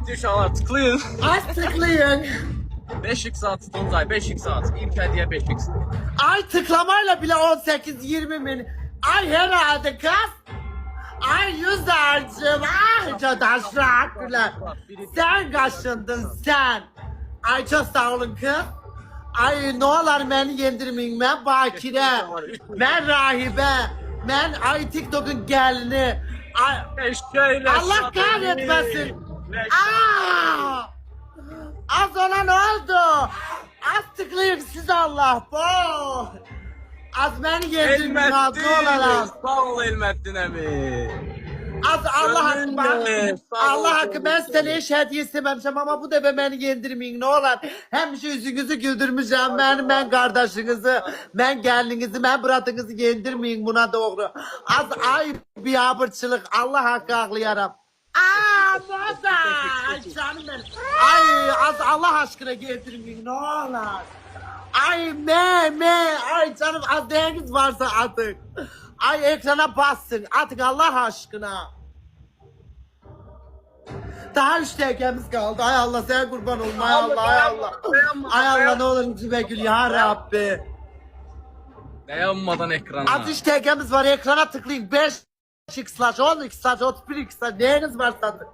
Getdi uşaqlar tıklayın. Az tıklayın. 5x at Tuncay 5x at. İlk hediye 5x. Ay tıklamayla bile 18-20 bin. Ay herhalde kız. Ay yüzercim. Ay çadaşlar. Sen kaşındın sen. Ay çok sağ olun kız. Ay ne olur beni yendirmeyin. Ben bakire. Ben rahibe. Ben ay TikTok'un gelini. Ay, Eşeğiyle Allah kahretmesin. Aa! Az ona ne oldu? Az tıklayın siz Allah. Bu. Az beni yendirmeyin az olarak. Sağ ol Elmettin emi. Az Allah hakkı Gönlüm, sağ ol, Allah hakkı ben gönlüm. seni hiç hediye istememişim ama bu defa beni yendirmeyin ne olur. Hem şu yüzünüzü güldürmüşüm ben kardeşinizi, ben gelininizi, ben bıratınızı yendirmeyin buna doğru. Az ay bir abırçılık Allah hakkı ağlayarım. Moda! Ay canım benim. Ay az Allah aşkına getirmeyin ne olur. Ay ay canım az değeriniz varsa atın. Ay ekrana bassın atın Allah aşkına. Daha 3 dakikamiz kaldı. Ay Allah sen kurban olma ay Allah ay Allah. Ay Allah ne olur yüzüme gül ya Rabbi. Dayanmadan ekrana. Az 3 dakikamiz var ekrana tıklayın. 5x/, 10x/, 31x/, neyiniz varsa atın.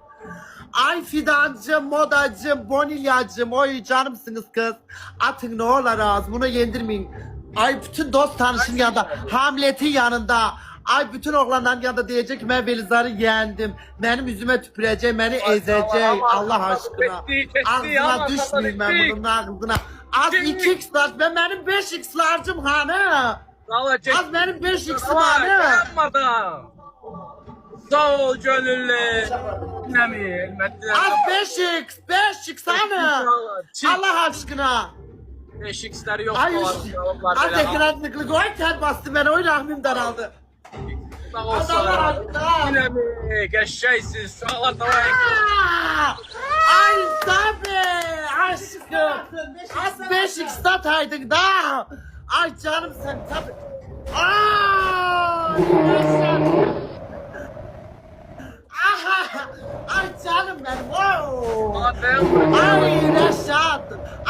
Ay fidancım, modacım, bonilyacım, oy canımsınız kız. Atın ne olur az bunu yendirmeyin. Ay bütün dost tanışın yanında, Hamlet'in yanında. Ay bütün oğlanların yanında diyecek ki ben Velizar'ı yendim. Benim yüzüme tüpürecek, beni ezecek Allah aşkına. Ağzına düşmeyeyim ben bunun ağzına. Az 2x ben benim 5x'larcım hanı. Az benim 5x'im hanı. Dayanmadan. Sağ ol gönüllü. Nemi Elmettin emi. Az 5x hanı. Allah aşkına. 5x'leri yok. Ay az ekranlıklı koy ter bastı beni oy rahmim daraldı. Sağ Az olsun. Allah aşkına. Nemi geçeceksin. Sağ ol. Aa! Ay tabi aşkım. Az 5x sataydın da. Ay canım sen tabi. Ay canım benim. Wow. Ay Reşat.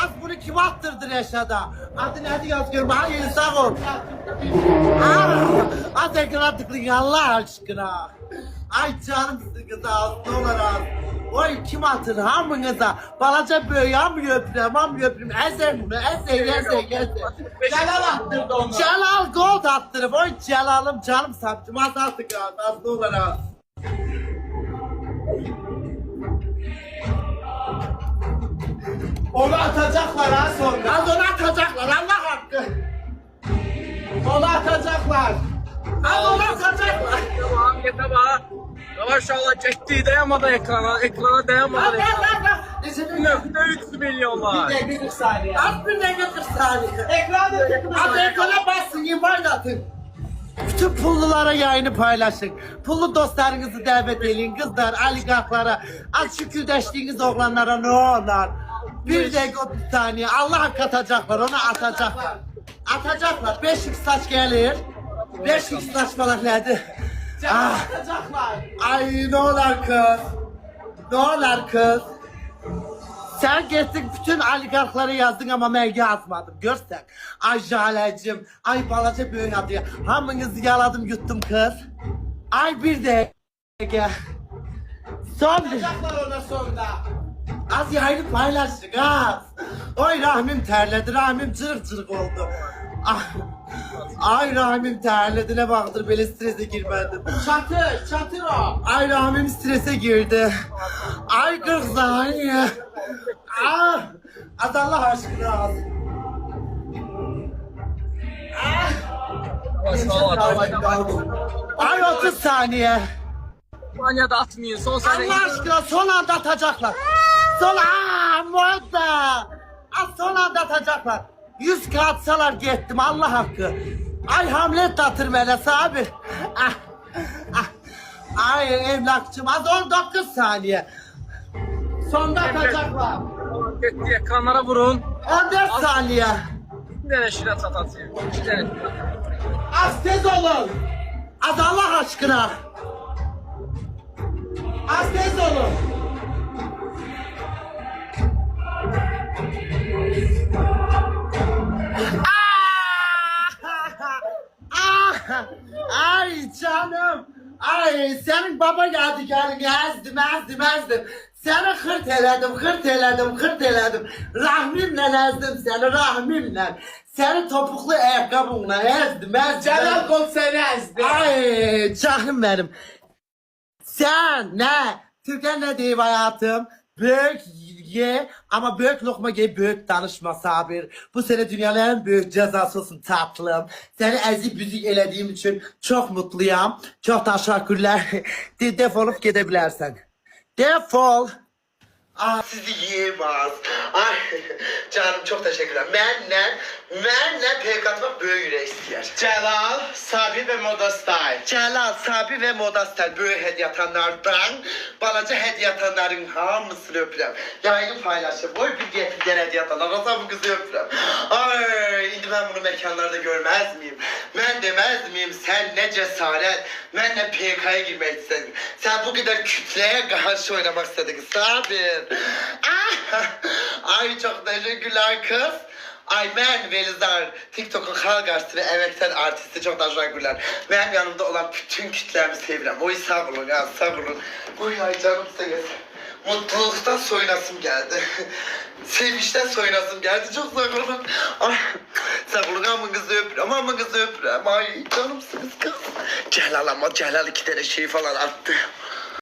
Az bunu kim attırdı Reşat'a? Adı neydi yazıyorum? Ay sağ ol. Az ekrana tıklayın Allah aşkına. Ay canımsın kız az ne olur az. Oy kim atır hamınıza? Balaca böyle hamı öpürüm hamı öpürüm. Ezer bunu ezer. Celal attırdı onu. Celal gold attırıp oy Celal'ım canım sapcım az artık az ne olur az. Onu atacaklar ha sonra. Az onu atacaklar Allah hakkı. Onu atacaklar. Az onu atacaklar. Tamam yeter bak. Yavaş yavaş çekti dayanmadan ekrana. Ekrana dayanmadan ekrana. 1.3 milyonlar. Bir dakika 40 saniye. Az bir dakika 40 saniye. Ekranda tıklayın. Az ekrana bassın invite atın. Bütün pullulara yayını paylaşın. Pullu dostlarınızı davet edin. Kızlar, aligarklara, az şükürdeşliğiniz oğlanlara ne olur. Bir dakika bir saniye. Allah katacaklar, onu atacaklar. Atacaklar. 5x saç gelir. 5x saç falan nedir? Atacaklar. Ay ne olur kız. Ne olur kız. Sen gittin bütün oligarkları yazdın ama ben yazmadım görsen. Ay Jalecim, ay balaca böyle adı. Hamınızı yaladım yuttum kız. Ay bir dakika. Son bir. Ona sonunda. Az yayını paylaştık az. Oy rahmim terledi, rahmim cırık cırık oldu. Ah. Ay rahmim terledi ne baktır böyle strese girmedim. Çatır o. Ay rahmim strese girdi. Ay 40 saniye. Ah. Az Allah aşkına az. Ay 30 saniye. Saniyede atmayın. Son saniye. Allah aşkına son anda atacaklar. Moda. Son anda atacaklar. 100 atsalar gittim Allah hakkı. Ay Hamlet de atır bana abi. Ay emlakçım az 19 saniye. Sonda atacaklar. Gitti ekranlara vurun. 14 saniye. Bir tane şirat atıyor. Bir tane. Az tez olun. Az Allah aşkına. Az tez olun. Ay senin baba yadigarını ezdim. Seni hırt eledim. Rahmimle ezdim seni, rahmimle. Seni topuklu ayakkabımla ezdim. Celal kol seni ezdi. Ay canım benim. Sen ne? Türkan ne diyeyim hayatım? Büyük ye ama büyük lokma ye, büyük danışma sabir. Bu sene dünyanın en büyük cezası olsun tatlım. Seni ezik büzük elediğim için çok mutluyum. Çok teşekkürler. Defolup gidebilirsen. Defol. Sizi yiyemez. Ay canım çok teşekkürler. Benle pek atmak böyle istiyor. Celal, Sabi ve Moda Style. Celal, Sabi ve Moda Style böyle hediye atanlardan balaca hediye atanların hamısını öpürəm. Yayını paylaşıp boy bir getirden hediye atanlar. Rasa bu kızı öpürəm. Ay, indi ben bunu mekanlarda görmez miyim? Ben demez miyim sen ne cesaret? Ben ne PK'ya girmek istedin? Sen bu kadar kütleye karşı oynamak istedin. Sabir. Ay çok teşekkürler kız. Ay ben Velizar, TikTok'un halk artisti ve emektar artisti çok teşekkürler. Benim yanımda olan bütün kütlerimi seviyorum. Oy sağ olun ya sağ olun. Oy ay canım size mutluluktan soyunasım geldi. Sevinçten soyunasım geldi. Çok sağ olun. Ay sağ olun ama kızı öpürüm. Ay canımsınız kız. Celal ama Celal 2 tane şey falan attı.